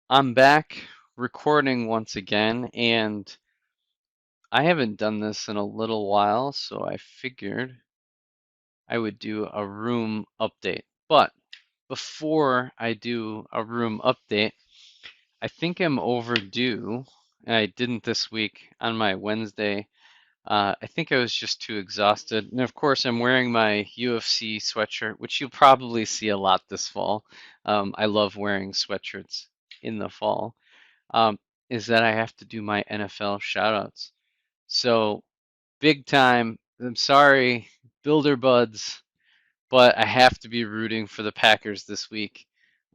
I'm back recording once again, and I haven't done this in a little while, so I figured I would do a room update. But before I do a room update, I think I'm overdue, and I didn't this week on my Wednesday. I think I was just too exhausted. And of course, I'm wearing my UFC sweatshirt, which you'll probably see a lot this fall. I love wearing sweatshirts in the fall. um, is that I have to do my NFL shoutouts. So big time. I'm sorry, Builder Buds, but I have to be rooting for the Packers this week.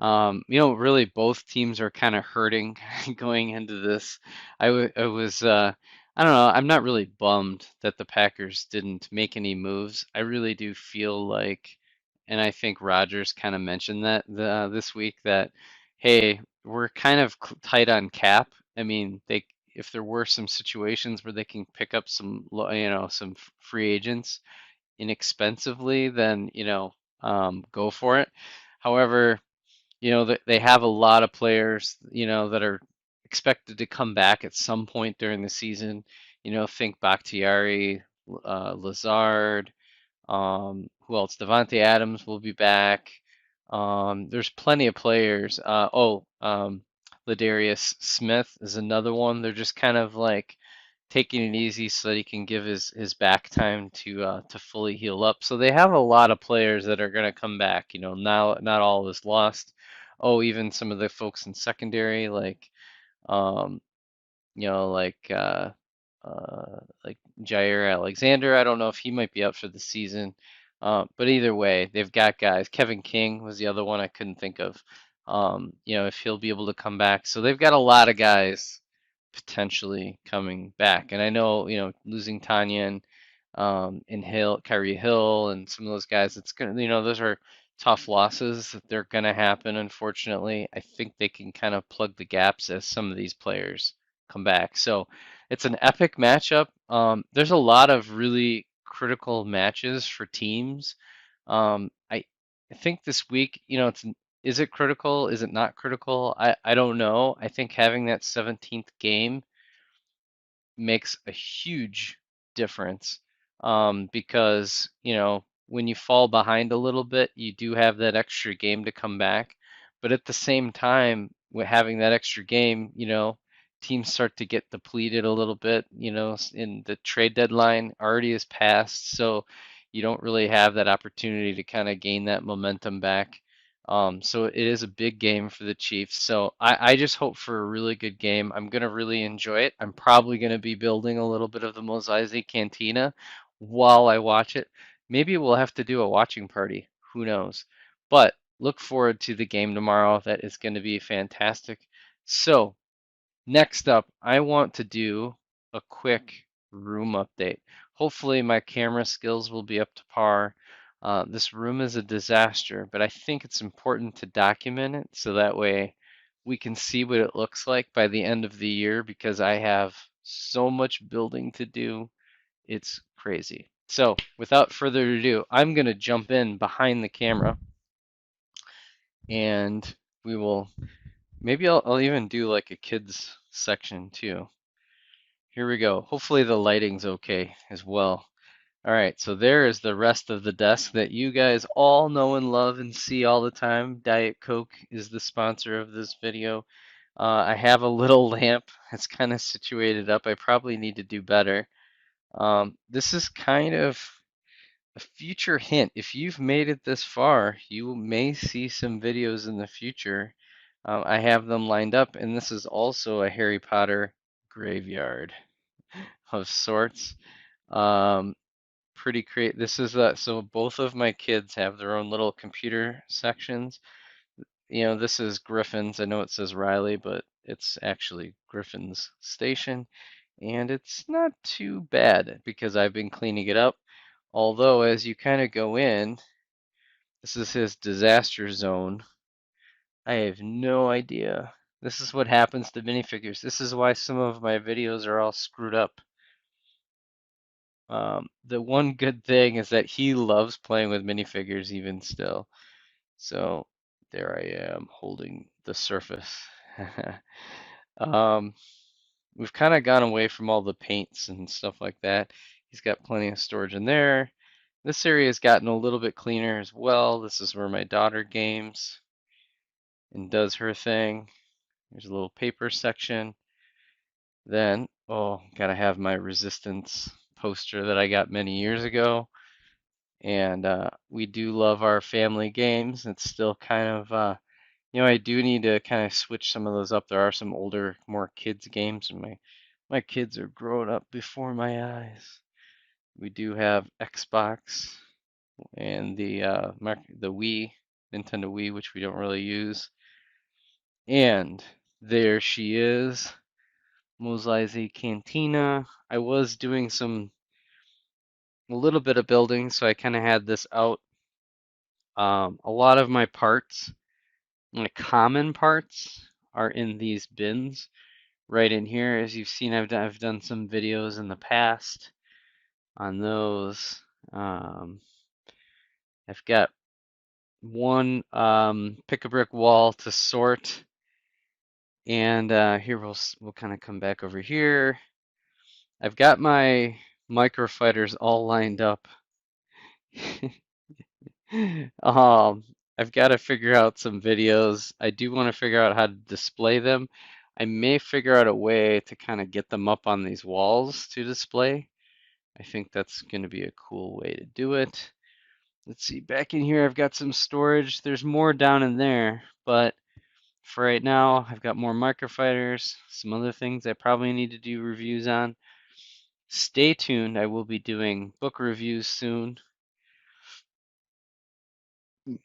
Really both teams are kind of hurting going into this. I was, I don't know, I'm not really bummed that the Packers didn't make any moves. I really do feel like, and I think Rodgers kind of mentioned that this week that, hey, we're kind of tight on cap. I mean, if there were some situations where they can pick up some, some free agents inexpensively, then go for it. However, they have a lot of players, that are expected to come back at some point during the season. Think Bakhtiari, Lazard, who else? Devontae Adams will be back. There's plenty of players. Ladarius Smith is another one. They're just kind of like taking it easy so that he can give his back time to fully heal up. So they have a lot of players that are going to come back. Now not all is lost. Oh, even some of the folks in secondary um, you know, like uh, like Jair Alexander. I don't know if he might be up for the season, but either way, they've got guys. Kevin King was the other one I couldn't think of. If he'll be able to come back. So they've got a lot of guys potentially coming back. And I know, losing Tanya and Hill, Kyrie Hill, and some of those guys, it's gonna, those are tough losses that they're gonna happen, unfortunately. I think they can kind of plug the gaps as some of these players come back. So it's an epic matchup. There's a lot of really critical matches for teams. I think this week, is it critical? Is it not critical? I don't know. I think having that 17th game makes a huge difference, because when you fall behind a little bit, you do have that extra game to come back. But at the same time, with having that extra game, teams start to get depleted a little bit. In the trade deadline already is passed, so you don't really have that opportunity to kind of gain that momentum back. So it is a big game for the Chiefs. So I just hope for a really good game. I'm gonna really enjoy it. I'm probably gonna be building a little bit of the Mos Eisley Cantina while I watch it. Maybe we'll have to do a watching party. Who knows? But look forward to the game tomorrow. That is going to be fantastic. So next up, I want to do a quick room update. Hopefully, my camera skills will be up to par. This room is a disaster, but I think it's important to document it so that way we can see what it looks like by the end of the year because I have so much building to do. It's crazy. So, without further ado, I'm going to jump in behind the camera and we will maybe I'll even do like a kids section too. Here we go. Hopefully the lighting's okay as well. All right, so there is the rest of the desk that you guys all know and love and see all the time. Diet Coke is the sponsor of this video. I have a little lamp that's kind of situated up. I probably need to do better. This is kind of a future hint. If you've made it this far, you may see some videos in the future. I have them lined up, and this is also a Harry Potter graveyard of sorts. Um, Pretty creative. This is so both of my kids have their own little computer sections. This is Griffin's. I know it says Riley, but it's actually Griffin's station, and it's not too bad because I've been cleaning it up. Although, as you kind of go in, this is his disaster zone. I have no idea. This is what happens to minifigures. This is why some of my videos are all screwed up. The one good thing is that he loves playing with minifigures even still. So there I am holding the Surface. Um, we've kind of gone away from all the paints and stuff like that. He's got plenty of storage in there. This area has gotten a little bit cleaner as well. This is where my daughter games and does her thing. There's a little paper section. Then, oh, gotta have my Resistance poster that I got many years ago. And we do love our family games. It's still kind of, I do need to kind of switch some of those up. There are some older, more kids games, and my kids are growing up before my eyes. We do have Xbox and the Wii, Nintendo Wii, which we don't really use. And there she is, Mos Eisley Cantina. I was doing a little bit of building, so I kind of had this out. A lot of my parts, my common parts, are in these bins right in here. As you've seen, I've done some videos in the past on those. I've got one pick a brick wall to sort, and here we'll kind of come back over here. I've got my microfighters all lined up. Um, I've got to figure out some videos. I do want to figure out how to display them. I may figure out a way to kind of get them up on these walls to display. I think that's going to be a cool way to do it. Let's see, back in here I've got some storage. There's more down in there, but for right now I've got more microfighters, some other things I probably need to do reviews on. Stay tuned, I will be doing book reviews soon.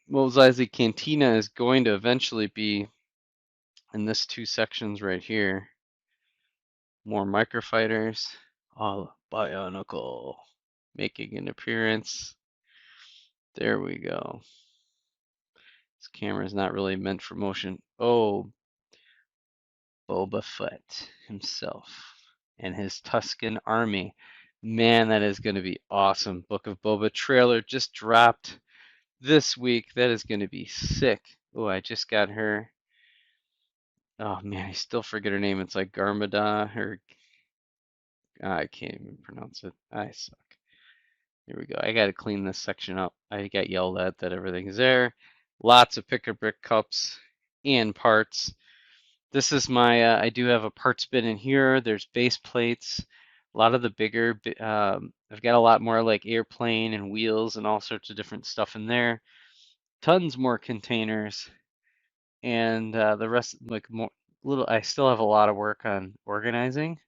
Mos Eisley Cantina is going to eventually be in this two sections right here. More microfighters. All Bionicle making an appearance. There we go. This camera is not really meant for motion. Oh, Boba Fett himself and his Tusken army. Man, that is going to be awesome. Book of Boba trailer just dropped this week. That is going to be sick. Oh, I just got her. Oh man, I still forget her name. It's like Garmada or I can't even pronounce it. I suck. Here we go. I got to clean this section up. I got yelled at that everything's there. Lots of pick-a-brick cups and parts. This is my, I do have a parts bin in here. There's base plates. A lot of the bigger, I've got a lot more like airplane and wheels and all sorts of different stuff in there. Tons more containers. And the rest, like more, little, I still have a lot of work on organizing,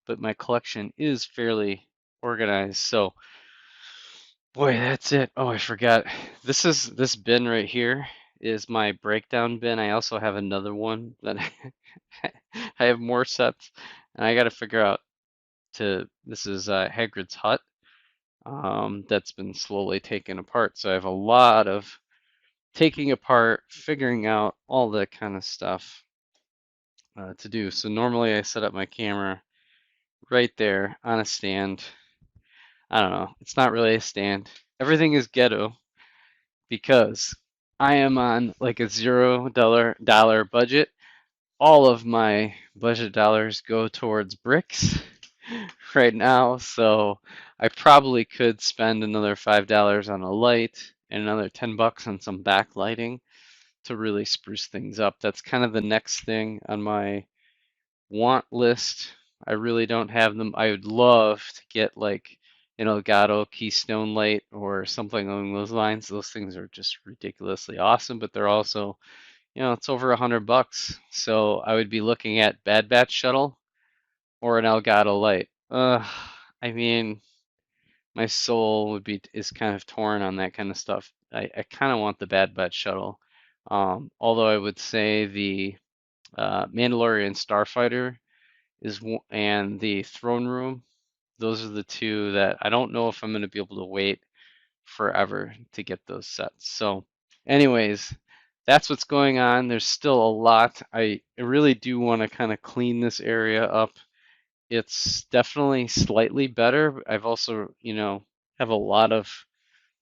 but my collection is fairly organized. So, boy, that's it. Oh, I forgot. This bin right here is my breakdown bin. I also have another one that I have more sets, and I got to figure out this is Hagrid's hut that's been slowly taken apart. So I have a lot of taking apart, figuring out all that kind of stuff to do. So normally I set up my camera right there on a stand. I don't know. It's not really a stand. Everything is ghetto because I am on like a $0 budget. All of my budget dollars go towards bricks right now, so I probably could spend another $5 on a light and another $10 on some backlighting to really spruce things up. That's kind of the next thing on my want list. I really don't have them. I would love to get like an Elgato Keystone light or something along those lines. Those things are just ridiculously awesome, but they're also, it's over $100. So I would be looking at Bad Batch Shuttle or an Elgato light. I mean, my soul is kind of torn on that kind of stuff. I kind of want the Bad Batch Shuttle. Although I would say the Mandalorian Starfighter and the Throne Room. Those are the two that I don't know if I'm going to be able to wait forever to get those sets. So, anyways, that's what's going on. There's still a lot. I really do want to kind of clean this area up. It's definitely slightly better. I've also, have a lot of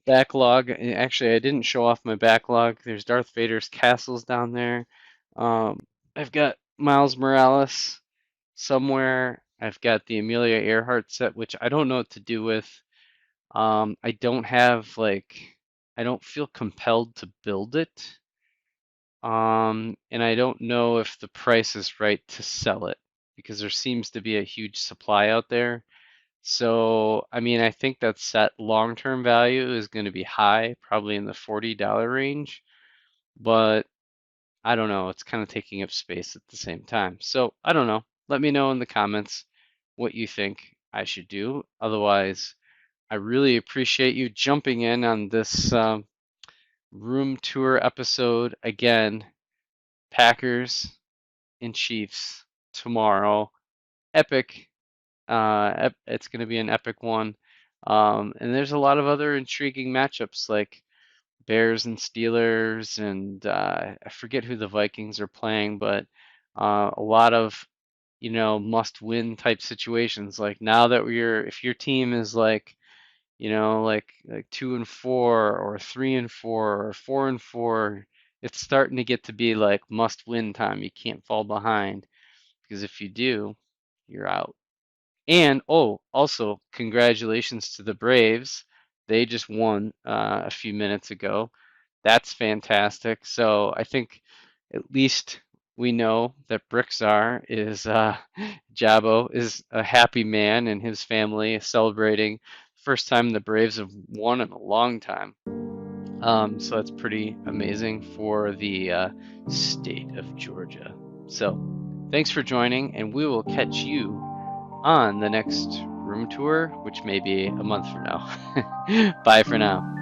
backlog. Actually, I didn't show off my backlog. There's Darth Vader's castles down there. I've got Miles Morales somewhere. I've got the Amelia Earhart set, which I don't know what to do with. I don't have like I don't feel compelled to build it. And I don't know if the price is right to sell it because there seems to be a huge supply out there. So, I mean, I think that set long-term value is going to be high, probably in the $40 range, but I don't know. It's kind of taking up space at the same time. So, I don't know. Let me know in the comments what you think I should do. Otherwise, I really appreciate you jumping in on this room tour episode again. Packers and Chiefs tomorrow. Epic. It's going to be an epic one. And there's a lot of other intriguing matchups like Bears and Steelers, and I forget who the Vikings are playing, but a lot of must-win type situations. Like now that if your team is like like 2-4 or 3-4 or 4-4, it's starting to get to be like must-win time. You can't fall behind because if you do, you're out. And oh, also congratulations to the Braves. They just won a few minutes ago. That's fantastic. So I think at least we know that Brixar is Jabo is a happy man and his family is celebrating first time the Braves have won in a long time. So that's pretty amazing for the state of Georgia. So thanks for joining, and we will catch you on the next room tour, which may be a month from now. Bye for now.